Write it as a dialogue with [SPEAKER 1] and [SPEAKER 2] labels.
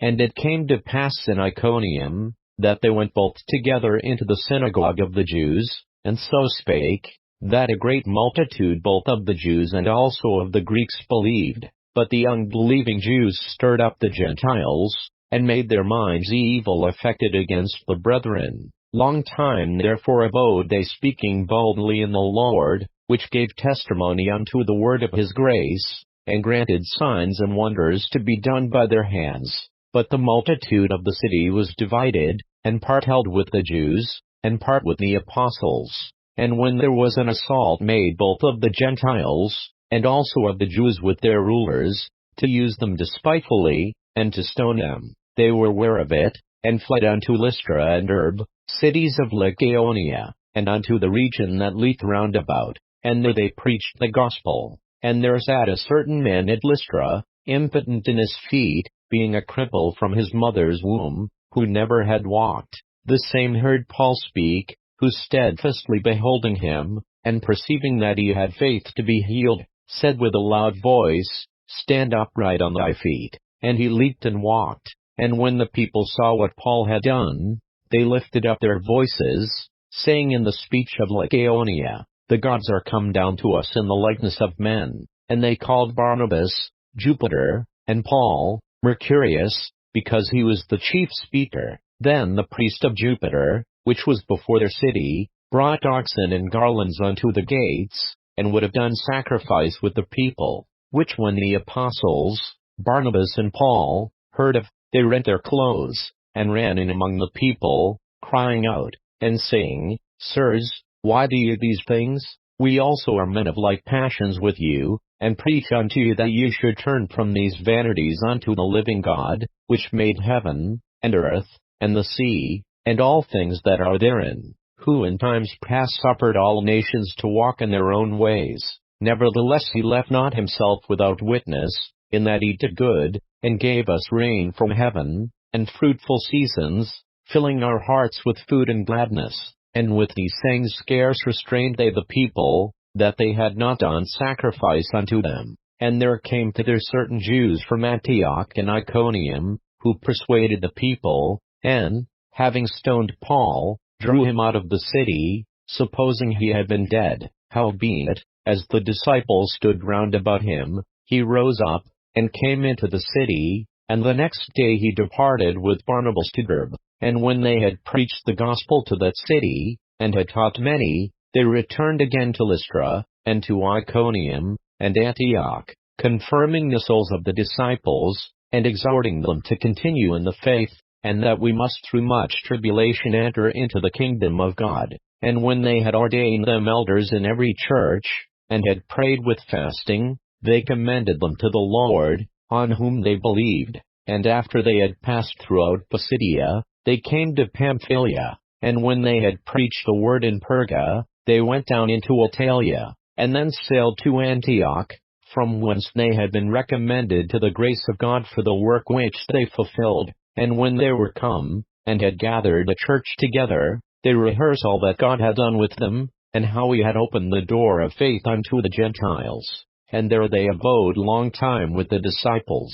[SPEAKER 1] And it came to pass in Iconium, that they went both together into the synagogue of the Jews, and so spake, that a great multitude both of the Jews and also of the Greeks believed. But the unbelieving Jews stirred up the Gentiles, and made their minds evil affected against the brethren. Long time therefore abode they speaking boldly in the Lord, which gave testimony unto the word of his grace, and granted signs and wonders to be done by their hands. But the multitude of the city was divided, and part held with the Jews, and part with the apostles. And when there was an assault made both of the Gentiles, and also of the Jews with their rulers, to use them despitefully, and to stone them, they were ware of it, and fled unto Lystra and Derbe, cities of Lycaonia, and unto the region that lieth round about. And there they preached the gospel. And there sat a certain man at Lystra, impotent in his feet, being a cripple from his mother's womb, who never had walked. The same heard Paul speak, who steadfastly beholding him, and perceiving that he had faith to be healed, said with a loud voice, Stand upright on thy feet. And he leaped and walked. And when the people saw what Paul had done, they lifted up their voices, saying in the speech of Lycaonia, The gods are come down to us in the likeness of men. And they called Barnabas, Jupiter, and Paul, Mercurius, because he was the chief speaker. Then the priest of Jupiter, which was before their city, brought oxen and garlands unto the gates, and would have done sacrifice with the people, which when the apostles, Barnabas and Paul, heard of, they rent their clothes, and ran in among the people, crying out, and saying, Sirs, why do you these things? We also are men of like passions with you, and preach unto you that you should turn from these vanities unto the living God, which made heaven, and earth, and the sea, and all things that are therein, who in times past suffered all nations to walk in their own ways. Nevertheless he left not himself without witness, in that he did good, and gave us rain from heaven, and fruitful seasons, filling our hearts with food and gladness. And with these sayings scarce restrained they the people, that they had not done sacrifice unto them. And there came thither certain Jews from Antioch and Iconium, who persuaded the people, and, having stoned Paul, drew him out of the city, supposing he had been dead. Howbeit, as the disciples stood round about him, he rose up, and came into the city, and the next day he departed with Barnabas to Derbe. And when they had preached the gospel to that city, and had taught many, they returned again to Lystra, and to Iconium, and Antioch, confirming the souls of the disciples, and exhorting them to continue in the faith, and that we must through much tribulation enter into the kingdom of God. And when they had ordained them elders in every church, and had prayed with fasting, they commended them to the Lord, on whom they believed. And after they had passed throughout Pisidia, they came to Pamphylia. And when they had preached the word in Perga, they went down into Italia, and then sailed to Antioch, from whence they had been recommended to the grace of God for the work which they fulfilled. And when they were come, and had gathered the church together, they rehearsed all that God had done with them, and how he had opened the door of faith unto the Gentiles. And there they abode long time with the disciples.